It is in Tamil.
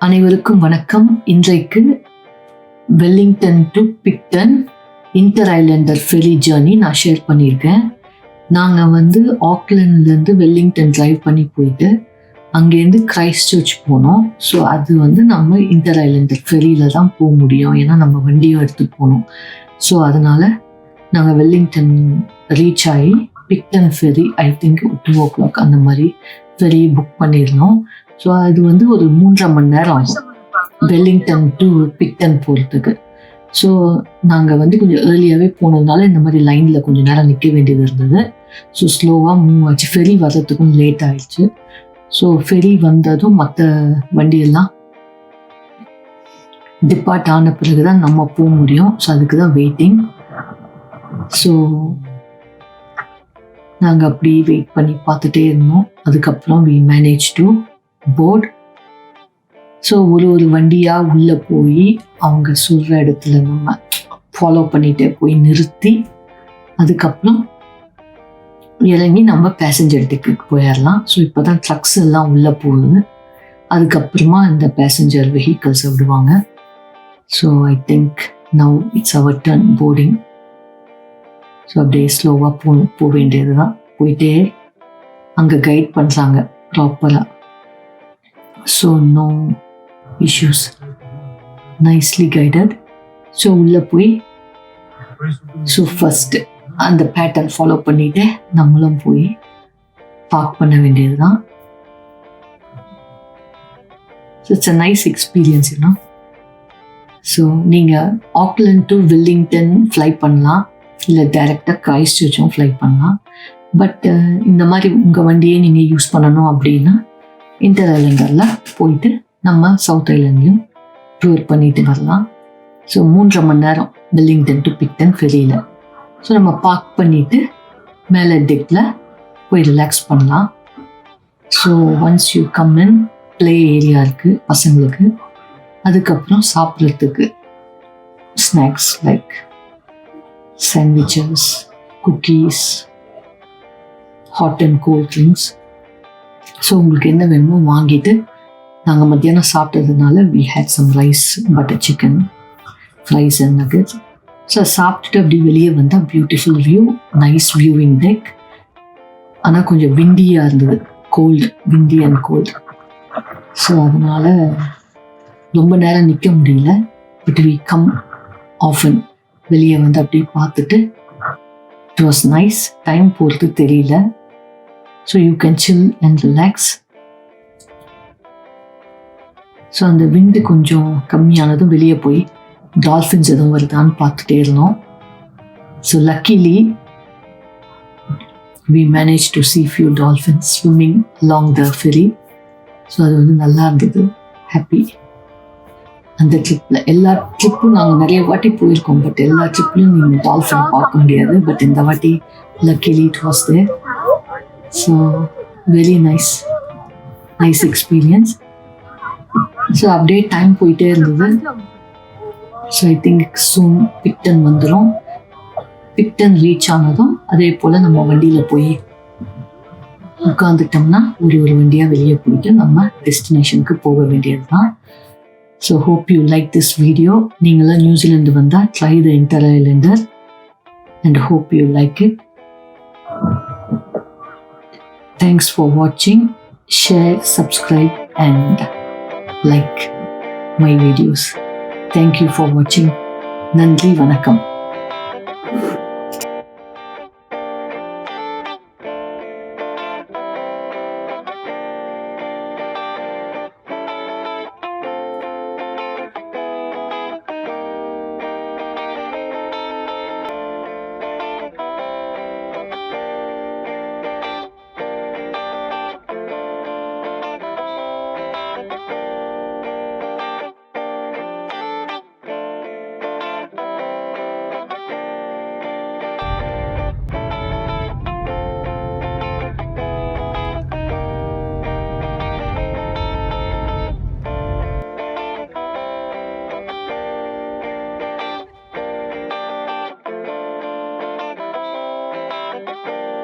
அனைவருக்கும் வணக்கம். இன்றைக்கு Wellington to Picton inter islander ferry journey நான் ஷேர் பண்ணியிருக்கேன். நாங்கள் ஆக்லண்ட்லேருந்து வெல்லிங்டன் டிரைவ் பண்ணி போயிட்டு அங்கேருந்து கிரைஸ்ட் சர்ச் போனோம். ஸோ அது நம்ம இன்டர் ஐலண்டர் ஃபெரியில் தான் போக முடியும், ஏன்னா நம்ம வண்டியும் எடுத்துகிட்டு போனோம். ஸோ அதனால் நாங்கள் வெல்லிங்டன் ரீச் ஆகி பிக்டன் ஃபெரி ஐ திங்க் 2 o'clock அந்த மாதிரி ஃபெரி புக் பண்ணியிருந்தோம். ஸோ அது ஒரு 3.5 மணி நேரம் ஆகும் வெல்லிங்டன் டு பிக்டன் போகிறதுக்கு. ஸோ நாங்கள் கொஞ்சம் ஏர்லியாகவே போனதுனால இந்த மாதிரி லைனில் கொஞ்சம் நேரம் நிற்க வேண்டியது இருந்தது. ஸோ ஸ்லோவாக மூவ் ஆச்சு. ஃபெரி வர்றதுக்கும் லேட் ஆயிடுச்சு. ஸோ ஃபெரி வந்ததும் மற்ற வண்டியெல்லாம் டிபார்ட் ஆன பிறகு தான் நம்ம போக முடியும். ஸோ அதுக்கு தான் வெயிட்டிங். ஸோ நாங்கள் அப்படி வெயிட் பண்ணி பார்த்துட்டே இருந்தோம். அதுக்கப்புறம் we managed to board. So ஒரு வண்டியாக உள்ளே போய் அவங்க சொல்கிற இடத்துல நம்ம ஃபாலோ பண்ணிகிட்டே போய் நிறுத்தி அதுக்கப்புறம் இறங்கி நம்ம பேசஞ்சர் டிக்கெட் போயிடலாம். ஸோ இப்போ தான் ட்ரக்ஸ் எல்லாம் உள்ளே போகுது. அதுக்கப்புறமா இந்த பேசஞ்சர் வெஹிக்கல்ஸை விடுவாங்க. So I think now it's our turn boarding. So அப்படியே ஸ்லோவாக போக வேண்டியது தான். போயிட்டே அங்கே கைட் பண்ணுறாங்க ப்ராப்பராக. So no issues, nicely guided. So உள்ளே போய் ஸோ ஃபஸ்ட்டு அந்த பேட்டர்ன் ஃபாலோ பண்ணிவிட்டு நம்மளும் போய் பார்க் பண்ண வேண்டியது தான். So it's a nice experience இன்னும். ஸோ நீங்கள் ஆக்லண்ட் டு வெல்லிங்டன் ஃப்ளை பண்ணலாம், இல்லை டைரெக்டாக கிரைஸ்ட் சர்ச்சும் ஃப்ளை பண்ணலாம். பட் இந்த மாதிரி உங்கள் வண்டியே நீங்கள் யூஸ் பண்ணணும் அப்படின்னா இன்டர் ஐலண்டரில் போயிட்டு நம்ம சவுத் ஐலண்ட்லையும் டூர் பண்ணிட்டு வரலாம். ஸோ 3.5 மணி நேரம் வெல்லிங்டன் டு பிக்டன் ஃபெரியில். ஸோ நம்ம பார்க் பண்ணிவிட்டு மேலே டெக்கில் போய் ரிலாக்ஸ் பண்ணலாம். So once you come in, play area இருக்குது பசங்களுக்கு. அதுக்கப்புறம் சாப்பிட்றதுக்கு snacks like sandwiches, cookies, hot and gold drinks. So உங்களுக்கு என்ன வேணுமோ வாங்கிட்டு நாங்கள் மத்தியானம் சாப்பிட்டதுனால we had some rice, butter chicken, fries and nuggets. So சாப்பிட்டுட்டு அப்படி வெளியே வந்தால் beautiful view, nice viewing deck. ஆனால் கொஞ்சம் விண்டியாக இருந்தது, கோல்டு, விண்டி அண்ட் கோல்டு. ஸோ அதனால் ரொம்ப நேரம் நிற்க முடியல. But we come often. வெளியே அப்படியே பார்த்துட்டு இட் வாஸ் நைஸ். டைம் போகிறது தெரியல. So you can chill and relax. So அந்த விண்டு கொஞ்சம் கம்மியானதும் வெளியே போய் டால்ஃபின்ஸ் எதுவும் வருதான்னு பார்த்துட்டே இருந்தோம். So luckily we managed to see few dolphins swimming along the ferry. So அது நல்லா இருந்தது, ஹாப்பி. அந்த ட்ரிப்பில் எல்லா ட்ரிப்பும் நாங்கள் நிறைய வாட்டி போயிருக்கோம். பட் எல்லா ட்ரிப்லையும் நீங்கள் டால்ஃபின் பார்க்க முடியாது. பட் இந்த வாட்டி luckily it was there. So very nice experience. So அப்படியே டைம் போயிட்டே இருந்தது. ஸோ ஐ திங்க் சூன் பிக்டன் வந்துடும். பிக்டன் ரீச் ஆனதும் அதே போல் நம்ம வண்டியில் போய் உட்காந்துட்டோம்னா ஒரு வண்டியாக வெளியே போயிட்டு நம்ம டெஸ்டினேஷனுக்கு போக வேண்டியது தான். So hope you like this video. நீங்களாம் நியூசிலாந்து வந்தால் try the inter islander and hope you like it. Thanks for watching. Share, subscribe and like my videos. Thank you for watching. Nandri Vanakkam.